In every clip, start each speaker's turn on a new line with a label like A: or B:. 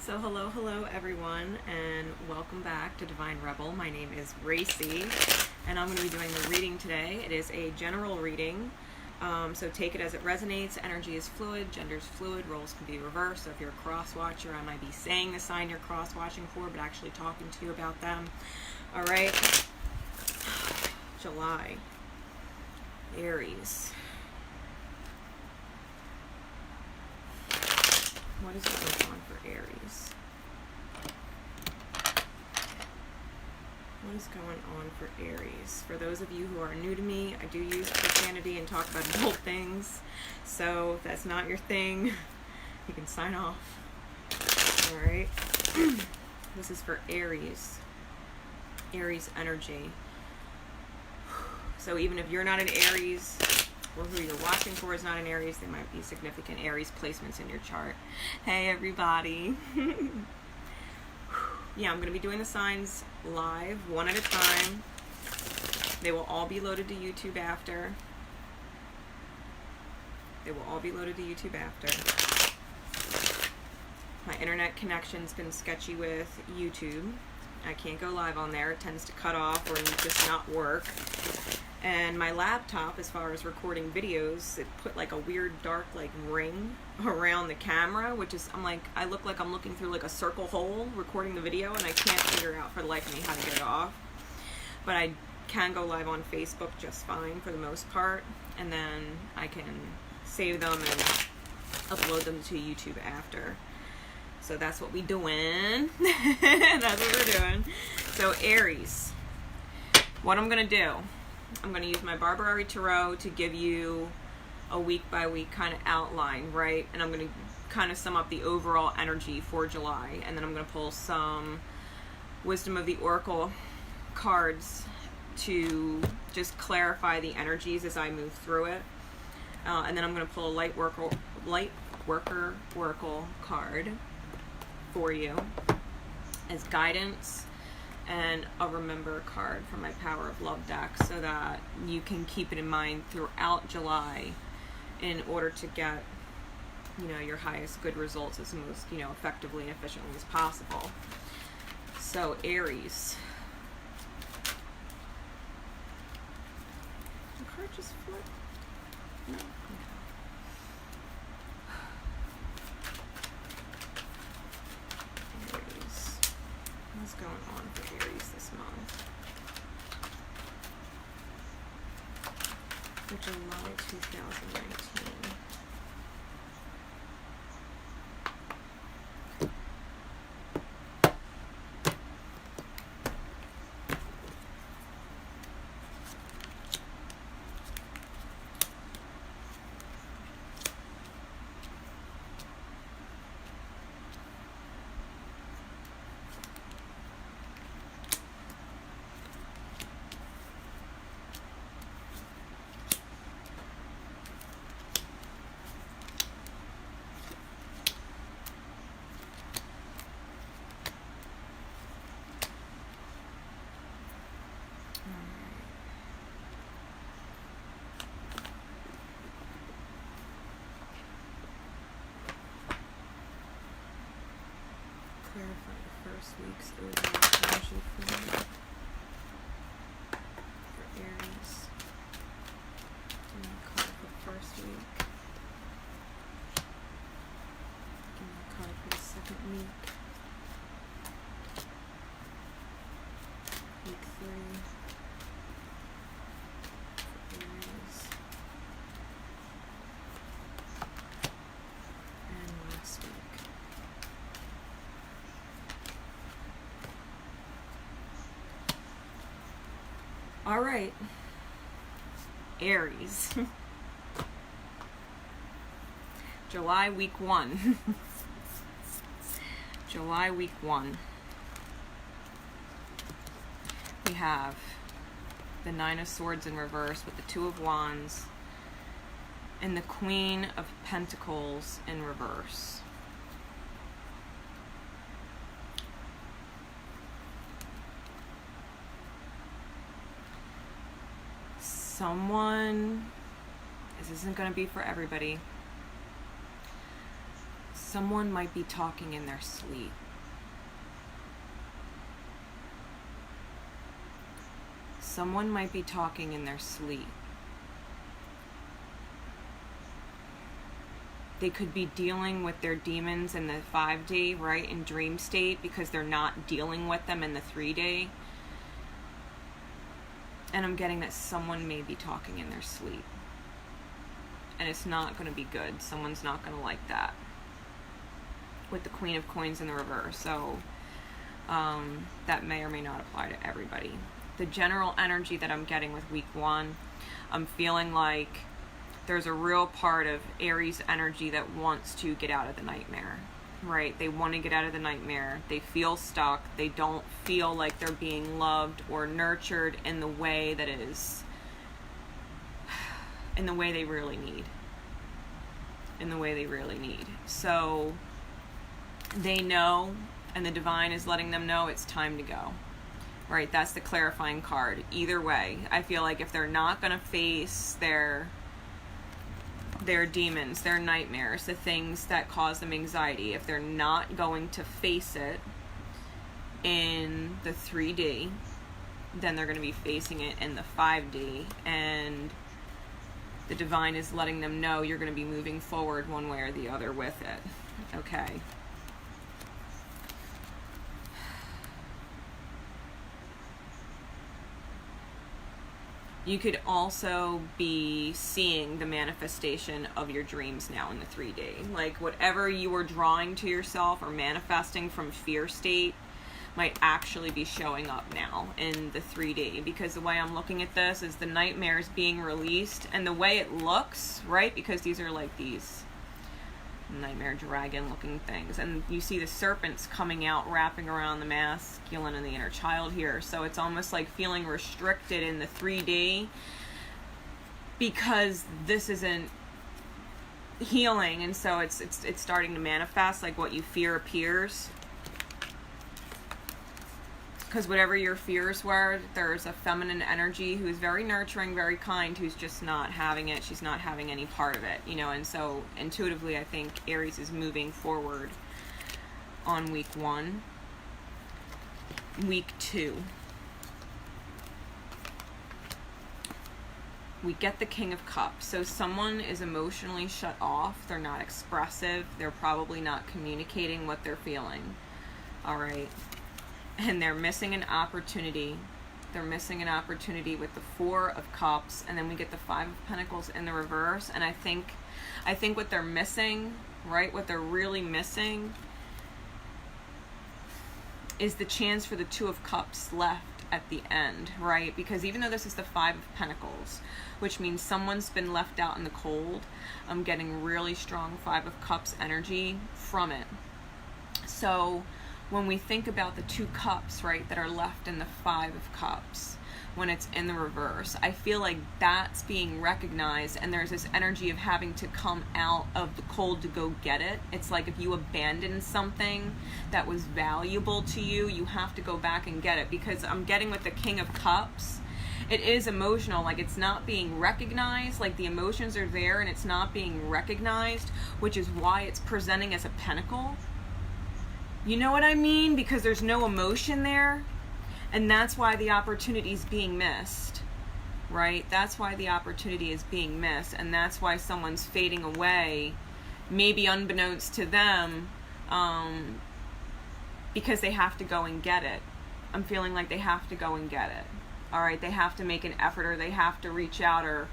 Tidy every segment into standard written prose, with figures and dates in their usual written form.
A: So hello everyone, and welcome back to Divine Rebel. My name is Racey, and I'm going to be doing the reading today. It is a general reading, so take it as it resonates. Energy is fluid, gender is fluid, roles can be reversed. So if you're a cross-watcher, I might be saying the sign you're cross-watching for, but actually talking to you about them. All right, July, Aries. What is going on for Aries? What is going on for Aries? For those of you who are new to me, I do use profanity and talk about adult things. So if that's not your thing, you can sign off. Alright. This is for Aries. Aries energy. So even if you're not an Aries, or who you're watching for is not an Aries, there might be significant Aries placements in your chart. Hey everybody. Yeah, I'm going to be doing the signs live, one at a time. They will all be loaded to YouTube after. My internet connection's been sketchy with YouTube. I can't go live on there. It tends to cut off or just not work. And my laptop, as far as recording videos, it put like a weird dark like ring around the camera, which is, I look like I'm looking through like a circle hole recording the video, and I can't figure out for the life of me how to get it off. But I can go live on Facebook just fine for the most part, and then I can save them and upload them to YouTube after. So that's what we doing. That's what we're doing. So Aries, what I'm gonna do, I'm going to use my Barbary Tarot to give you a week by week kind of outline, right? And I'm going to kind of sum up the overall energy for July. And then I'm going to pull some Wisdom of the Oracle cards to just clarify the energies as I move through it. And then I'm going to pull a Light Worker Oracle card for you as guidance, and a Remember card from my Power of Love deck, so that you can keep it in mind throughout July in order to get, your highest good results as most, effectively and efficiently as possible. So Aries. The card just flipped? No. Okay. What's going on for Aries this month? For July 2019. Clarify the first week's overall energy for Aries. Give me a card for the first week. Give me a card for the second week. Week 3 for Aries. And last week. All right, Aries. July week 1. July week 1. We have the Nine of Swords in reverse with the Two of Wands and the Queen of Pentacles in reverse. Someone, this isn't going to be for everybody, Someone might be talking in their sleep. Someone might be talking in their sleep. They could be dealing with their demons in the 5-day, right, in dream state, because they're not dealing with them in the 3-day. And I'm getting that someone may be talking in their sleep. And it's not going to be good. Someone's not going to like that. With the Queen of Coins in the reverse. So that may or may not apply to everybody. The general energy that I'm getting with week 1, I'm feeling like there's a real part of Aries energy that wants to get out of the nightmare, right? They want to get out of the nightmare. They feel stuck. They don't feel like they're being loved or nurtured in the way that is, in the way they really need. In the way they really need. So they know, and the divine is letting them know it's time to go. Right? That's the clarifying card. Either way, I feel like if they're not going to face their demons, their nightmares, the things that cause them anxiety, if they're not going to face it in the 3D, then they're going to be facing it in the 5D, and the divine is letting them know you're going to be moving forward one way or the other with it. Okay. You could also be seeing the manifestation of your dreams now in the 3D. Like whatever you were drawing to yourself or manifesting from fear state might actually be showing up now in the 3D. Because the way I'm looking at this is the nightmare is being released, and the way it looks, right? Because these are like these nightmare dragon looking things, and you see the serpents coming out wrapping around the masculine and the inner child here. So it's almost like feeling restricted in the 3D because this isn't healing, and so it's starting to manifest. Like what you fear appears, because whatever your fears were, there's a feminine energy who is very nurturing, very kind, who's just not having it. She's not having any part of it, you know. And so intuitively, I think Aries is moving forward on week 1. Week 2, we get the King of Cups. So someone is emotionally shut off. They're not expressive. They're probably not communicating what they're feeling. All right. And they're missing an opportunity. They're missing an opportunity with the 4 of Cups, and then we get the 5 of Pentacles in the reverse. And I think what they're missing, right, what they're really missing is the chance for the 2 of Cups left at the end, right? Because even though this is the 5 of Pentacles, which means someone's been left out in the cold, I'm getting really strong 5 of Cups energy from it. So when we think about the 2 cups, right, that are left in the 5 of Cups, when it's in the reverse, I feel like that's being recognized, and there's this energy of having to come out of the cold to go get it. It's like if you abandoned something that was valuable to you, you have to go back and get it. Because I'm getting with the King of Cups, it is emotional, like it's not being recognized, like the emotions are there and it's not being recognized, which is why it's presenting as a pentacle. You know what I mean? Because there's no emotion there. And that's why the opportunity is being missed, right? That's why the opportunity is being missed. And that's why someone's fading away, maybe unbeknownst to them, because they have to go and get it. I'm feeling like they have to go and get it. All right, they have to make an effort, or they have to reach out or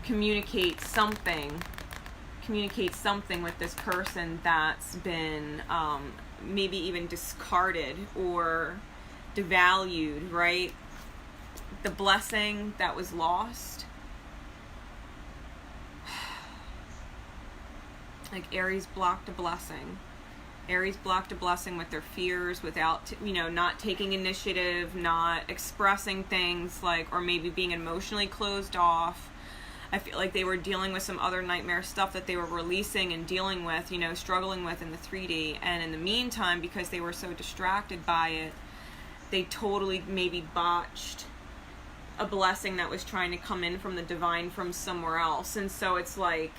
A: communicate something with this person that's been maybe even discarded or devalued, right? The blessing that was lost. Like Aries blocked a blessing. Aries blocked a blessing with their fears, without, not taking initiative, not expressing things, like, or maybe being emotionally closed off. I feel like they were dealing with some other nightmare stuff that they were releasing and dealing with, struggling with in the 3D. And in the meantime, because they were so distracted by it, they totally maybe botched a blessing that was trying to come in from the divine from somewhere else. And so it's like,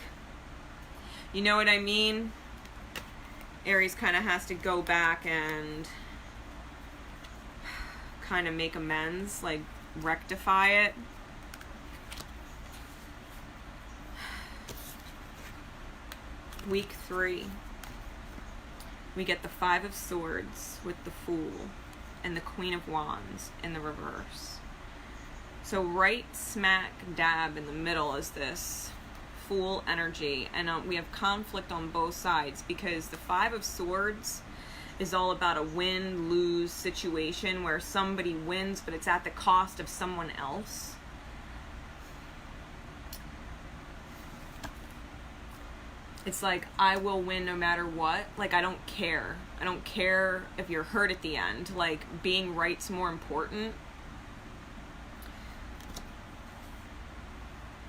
A: you know what I mean? Aries kind of has to go back and kind of make amends, like rectify it. Week 3, we get the 5 of Swords with the Fool and the Queen of Wands in the reverse. So right smack dab in the middle is this Fool energy, and we have conflict on both sides, because the 5 of Swords is all about a win-lose situation where somebody wins, but it's at the cost of someone else. It's like, I will win no matter what. Like, I don't care. I don't care if you're hurt at the end. Like, being right's more important.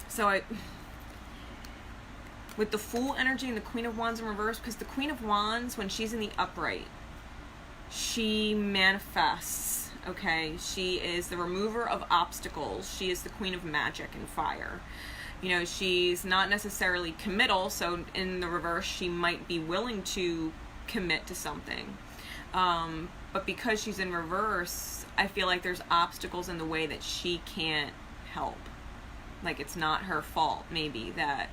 A: So with the Fool energy and the Queen of Wands in reverse, because the Queen of Wands, when she's in the upright, she manifests, okay? She is the remover of obstacles. She is the Queen of Magic and Fire. You know, she's not necessarily committal, so in the reverse, she might be willing to commit to something. But because she's in reverse, I feel like there's obstacles in the way that she can't help. Like, it's not her fault, maybe, that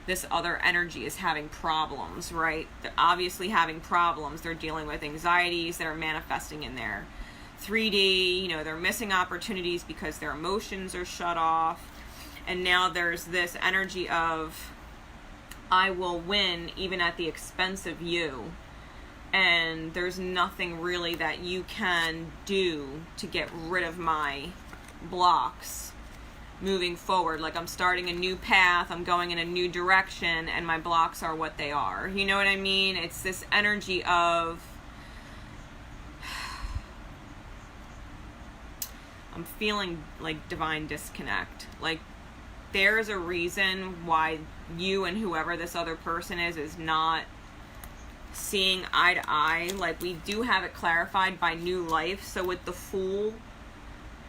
A: this other energy is having problems, right? They're obviously having problems. They're dealing with anxieties that are manifesting in their 3D. You know, they're missing opportunities because their emotions are shut off. And now there's this energy of, I will win even at the expense of you. And there's nothing really that you can do to get rid of my blocks moving forward. Like, I'm starting a new path, I'm going in a new direction, and my blocks are what they are. You know what I mean? It's this energy of, I'm feeling like divine disconnect. Like, there's a reason why you and whoever this other person is not seeing eye to eye. Like, we do have it clarified by new life. So with the Fool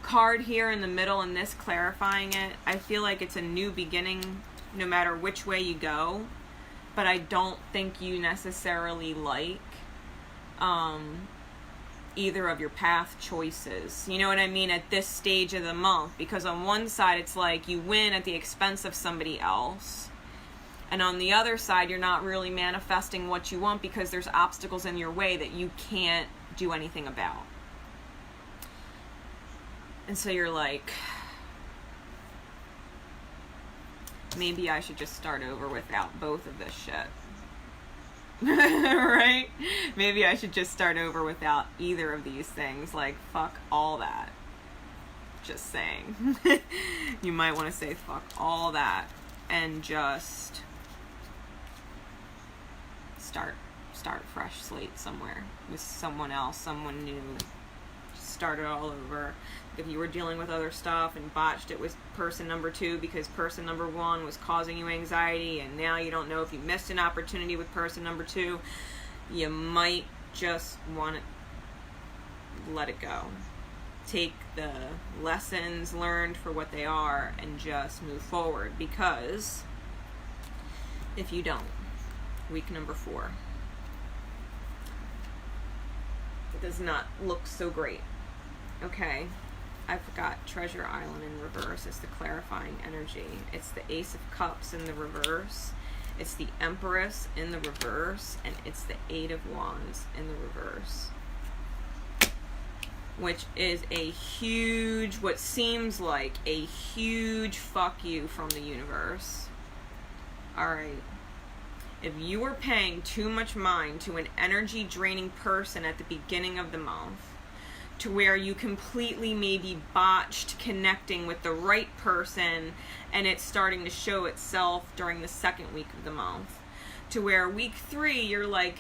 A: card here in the middle and this clarifying it, I feel like it's a new beginning no matter which way you go. But I don't think you necessarily like either of your path choices. You know what I mean? At this stage of the month. Because on one side, it's like you win at the expense of somebody else. And on the other side, you're not really manifesting what you want because there's obstacles in your way that you can't do anything about. And so you're like, maybe I should just start over without both of this shit. Right? Maybe I should just start over without either of these things. Like, fuck all that. Just saying. You might want to say fuck all that and just start fresh slate somewhere with someone else, someone new. Start it all over. If you were dealing with other stuff and botched it with person number 2 because person number 1 was causing you anxiety, and now you don't know if you missed an opportunity with person number 2, you might just want to let it go. Take the lessons learned for what they are and just move forward, because if you don't, week number 4, it does not look so great. Okay, I forgot Treasure Island in reverse. It's the clarifying energy. It's the Ace of Cups in the reverse. It's the Empress in the reverse. And it's the 8 of Wands in the reverse. Which is a huge, what seems like a huge fuck you from the universe. Alright. If you were paying too much mind to an energy draining person at the beginning of the month, to where you completely maybe botched connecting with the right person and it's starting to show itself during the second week of the month, to where week 3 you're like,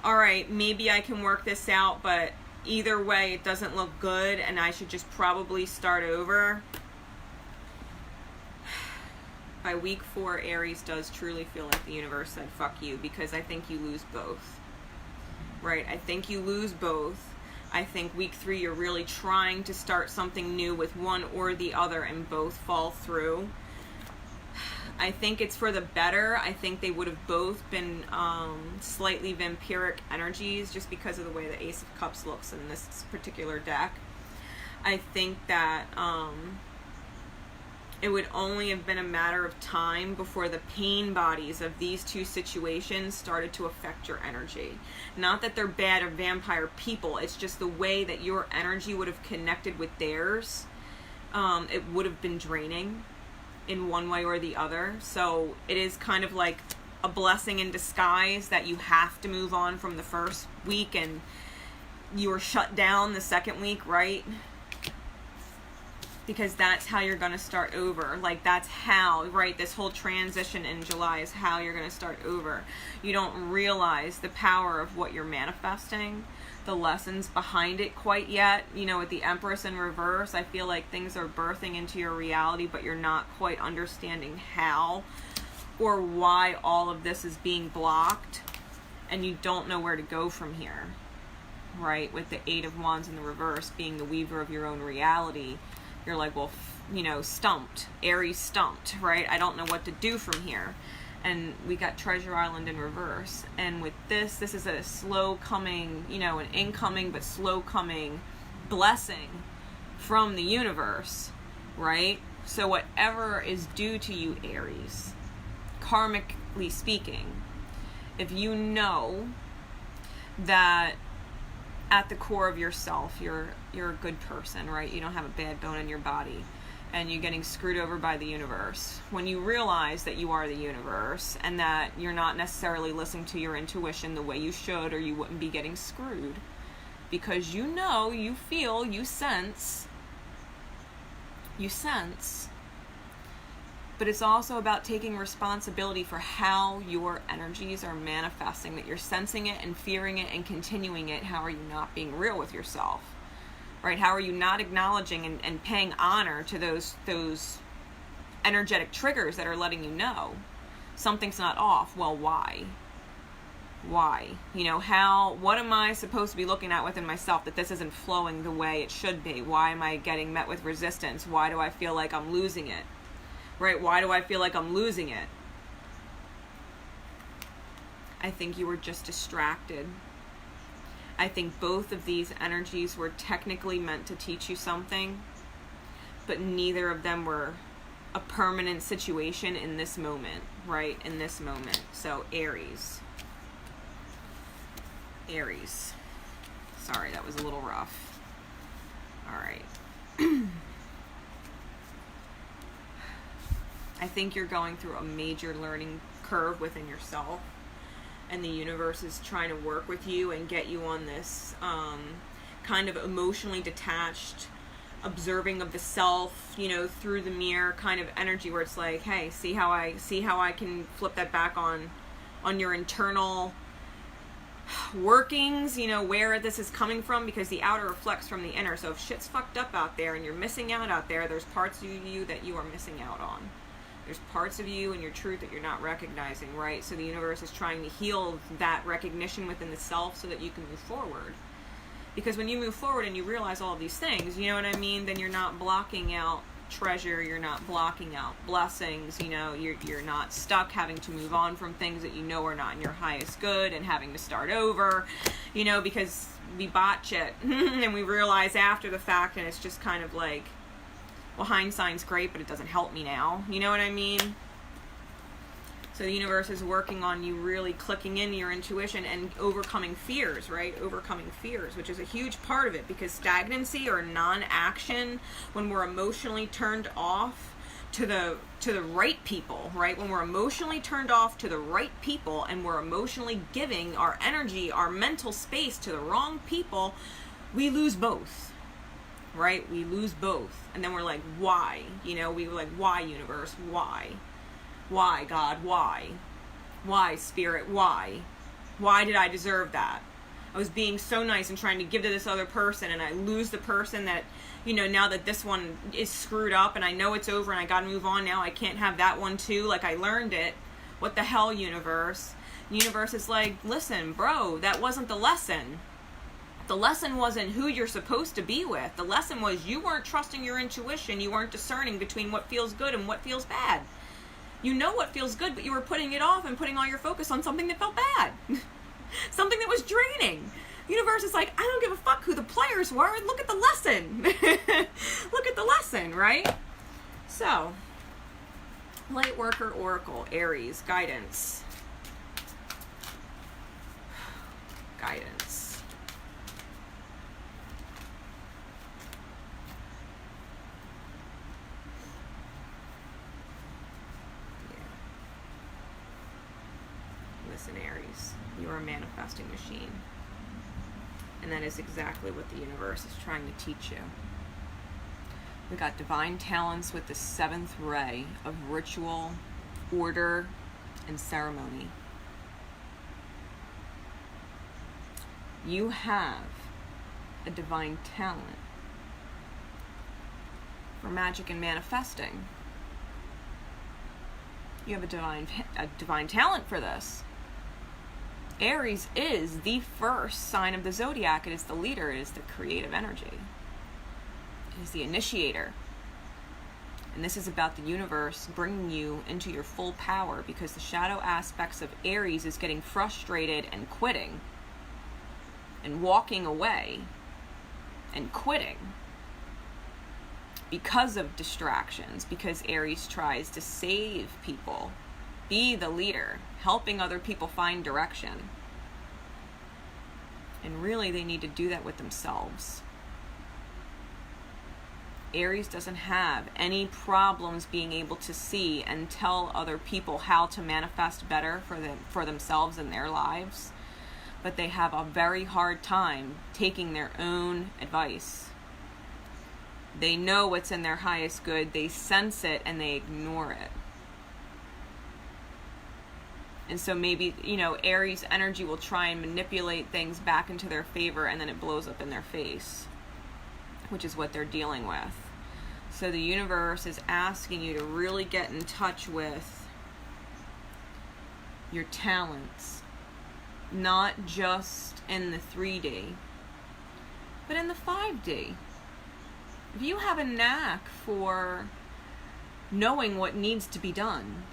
A: all right, maybe I can work this out, but either way it doesn't look good and I should just probably start over. By week 4, Aries does truly feel like the universe said fuck you, because I think you lose both. Right? I think you lose both. I think week 3 you're really trying to start something new with one or the other and both fall through. I think it's for the better. I think they would have both been slightly vampiric energies just because of the way the Ace of Cups looks in this particular deck. I think that it would only have been a matter of time before the pain bodies of these two situations started to affect your energy. Not that they're bad or vampire people, it's just the way that your energy would have connected with theirs. It would have been draining in one way or the other. So it is kind of like a blessing in disguise that you have to move on from the first week and you were shut down the second week, right? Because that's how you're going to start over. Like, that's how, right? This whole transition in July is how you're going to start over. You don't realize the power of what you're manifesting, the lessons behind it quite yet. You know, with the Empress in reverse, I feel like things are birthing into your reality, but you're not quite understanding how or why all of this is being blocked, and you don't know where to go from here, right? With the Eight of Wands in the reverse being the weaver of your own reality, you're like, well, you know, stumped. Aries stumped, right? I don't know what to do from here. And we got Treasure Island in reverse. And with this is a slow coming, you know, an incoming but slow coming blessing from the universe, right? So whatever is due to you, Aries, karmically speaking, if you know that at the core of yourself, you're a good person, right? You don't have a bad bone in your body, and you're getting screwed over by the universe. When you realize that you are the universe and that you're not necessarily listening to your intuition the way you should, or you wouldn't be getting screwed, because you know, you feel, you sense, but it's also about taking responsibility for how your energies are manifesting, that you're sensing it and fearing it and continuing it. How are you not being real with yourself, right? How are you not acknowledging and paying honor to those energetic triggers that are letting you know something's not off? Well, why? You know, what am I supposed to be looking at within myself that this isn't flowing the way it should be? Why am I getting met with resistance? Why do I feel like I'm losing it? Right? Why do I feel like I'm losing it? I think you were just distracted. I think both of these energies were technically meant to teach you something, but neither of them were a permanent situation in this moment, right? In this moment. So Aries. Sorry, that was a little rough. All right. I think you're going through a major learning curve within yourself, and the universe is trying to work with you and get you on this kind of emotionally detached, observing of the self, you know, through the mirror kind of energy, where it's like, hey, see how I can flip that back on your internal workings, you know, where this is coming from, because the outer reflects from the inner. So if shit's fucked up out there and you're missing out there, there's parts of you that you are missing out on. There's parts of you and your truth that you're not recognizing, right? So the universe is trying to heal that recognition within the self so that you can move forward. Because when you move forward and you realize all of these things, you know what I mean, then you're not blocking out treasure, you're not blocking out blessings, you know, you're not stuck having to move on from things that you know are not in your highest good and having to start over, you know, because we botch it and we realize after the fact, and it's just kind of like, well, hindsight's great, but it doesn't help me now. You know what I mean? So the universe is working on you really clicking into your intuition and overcoming fears, right? Overcoming fears, which is a huge part of it, because stagnancy or non-action, when we're emotionally turned off to the right people, right? When we're emotionally turned off to the right people and we're emotionally giving our energy, our mental space to the wrong people, we lose both. Right? We lose both. And then we're like, why? You know, we were like, why, universe? Why? Why, God? Why? Why, spirit? Why? Why did I deserve that? I was being so nice and trying to give to this other person, and I lose the person that, you know, now that this one is screwed up and I know it's over and I gotta move on now, I can't have that one too. Like, I learned it. What the hell, universe? The universe is like, listen, bro, that wasn't the lesson. The lesson wasn't who you're supposed to be with. The lesson was you weren't trusting your intuition. You weren't discerning between what feels good and what feels bad. You know what feels good, but you were putting it off and putting all your focus on something that felt bad. Something that was draining. The universe is like, I don't give a fuck who the players were. Look at the lesson. Look at the lesson, right? So, light worker oracle, Aries, guidance. Guidance. Yeah. Listen, Aries, you are a manifesting machine. And that is exactly what the universe is trying to teach you. We got divine talents with the 7th ray of ritual, order, and ceremony. You have a divine talent for magic and manifesting. You have a divine talent for this. Aries is the first sign of the zodiac. It is the leader. It is the creative energy. It is the initiator. And this is about the universe bringing you into your full power, because the shadow aspects of Aries is getting frustrated and quitting and walking away and quitting because of distractions, because Aries tries to save people, be the leader, helping other people find direction. And really, they need to do that with themselves. Aries doesn't have any problems being able to see and tell other people how to manifest better for themselves and their lives, but they have a very hard time taking their own advice. They know what's in their highest good, they sense it, and they ignore it. And so maybe, Aries energy will try and manipulate things back into their favor, and then it blows up in their face, which is what they're dealing with. So the universe is asking you to really get in touch with your talents, not just in the 3D, but in the 5D. If you have a knack for knowing what needs to be done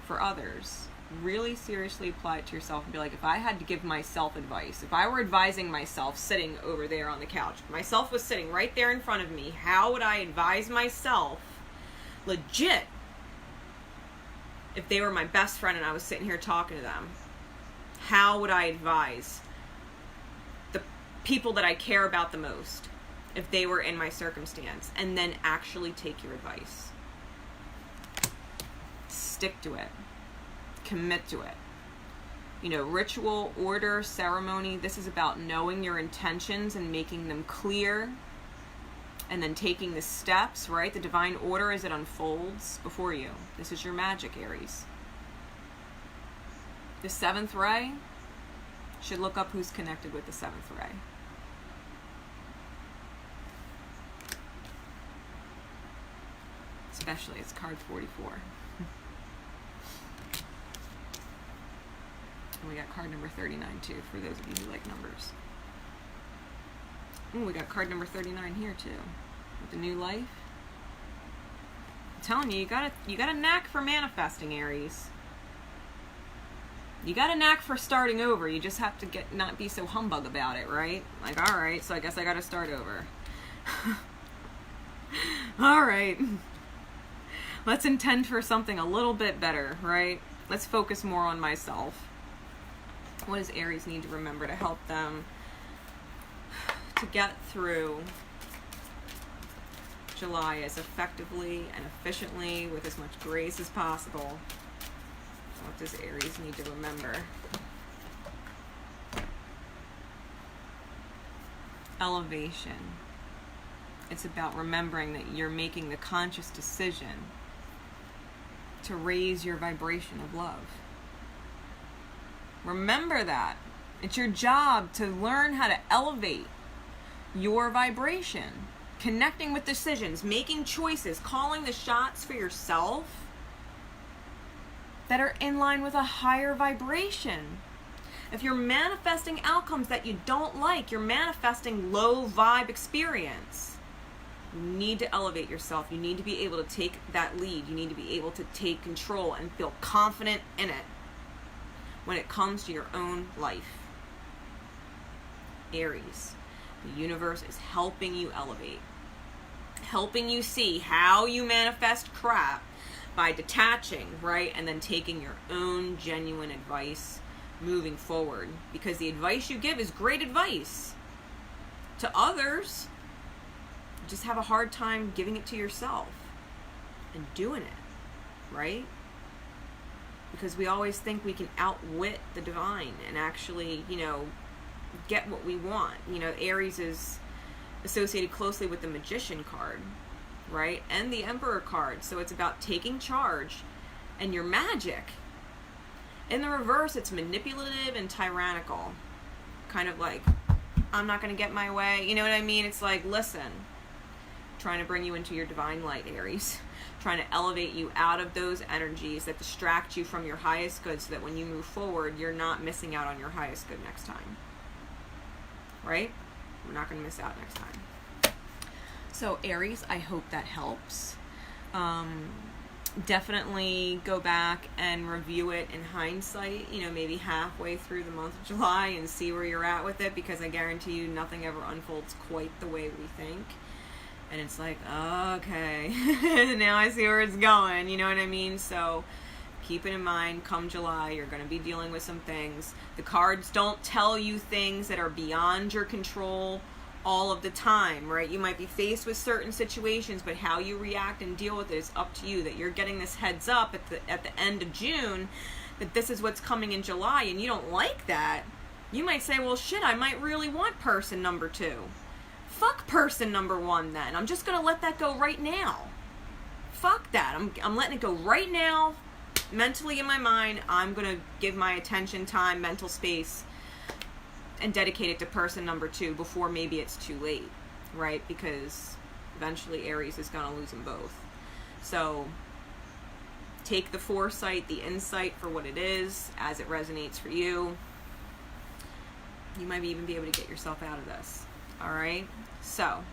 A: for others, really seriously apply it to yourself and be like, if I had to give myself advice, if I were advising myself sitting over there on the couch, if myself was sitting right there in front of me, how would I advise myself legit if they were my best friend and I was sitting here talking to them? How would I advise the people that I care about the most if they were in my circumstance? And then actually take your advice. Stick to it. Commit to it. Ritual, order, ceremony, this is about knowing your intentions and making them clear, and then taking the steps, right? The divine order as it unfolds before you. This is your magic, Aries. The 7th ray, should look up who's connected with the 7th ray. Especially, it's card 44. And we got card number 39 too, for those of you who like numbers. Ooh, we got card number 39 here too, with the new life. I'm telling you, you got a knack for manifesting, Aries. You got a knack for starting over. You just have to not be so humbug about it, right? Like, all right, so I guess I got to start over. All right. Let's intend for something a little bit better, right? Let's focus more on myself. What does Aries need to remember to help them to get through July as effectively and efficiently with as much grace as possible? What does Aries need to remember? Elevation. It's about remembering that you're making the conscious decision to raise your vibration of love. Remember that. It's your job to learn how to elevate your vibration. Connecting with decisions, making choices, calling the shots for yourself that are in line with a higher vibration. If you're manifesting outcomes that you don't like, you're manifesting low vibe experience. You need to elevate yourself. You need to be able to take that lead. You need to be able to take control and feel confident in it when it comes to your own life. Aries, the universe is helping you elevate, helping you see how you manifest crap by detaching, right? And then taking your own genuine advice moving forward. Because the advice you give is great advice to others. You just have a hard time giving it to yourself and doing it, right? Because we always think we can outwit the divine and actually, you know, get what we want. You know, Aries is associated closely with the Magician card, right? And the Emperor card. So it's about taking charge and your magic. In the reverse, it's manipulative and tyrannical. Kind of like, I'm not going to get my way. You know what I mean? It's like, listen, trying to bring you into your divine light, Aries. Trying to elevate you out of those energies that distract you from your highest good so that when you move forward, you're not missing out on your highest good next time. Right? We're not going to miss out next time. So Aries, I hope that helps. Definitely go back and review it in hindsight, you know, maybe halfway through the month of July and see where you're at with it, because I guarantee you nothing ever unfolds quite the way we think. And it's like, okay, now I see where it's going, you know what I mean? So keep it in mind, come July, you're going to be dealing with some things. The cards don't tell you things that are beyond your control all of the time, right? You might be faced with certain situations, but how you react and deal with it is up to you. That you're getting this heads up at the end of June that this is what's coming in July, and you don't like that. You might say, well, shit, I might really want person number 2. Fuck person number 1 then. I'm just going to let that go right now. Fuck that. I'm letting it go right now. Mentally in my mind, I'm going to give my attention, time, mental space, and dedicate it to person number 2 before maybe it's too late, right? Because eventually Aries is going to lose them both. So take the foresight, the insight for what it is, as it resonates for you. You might even be able to get yourself out of this. All right? So,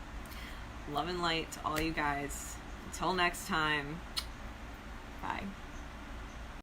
A: love and light to all you guys. Until next time, bye.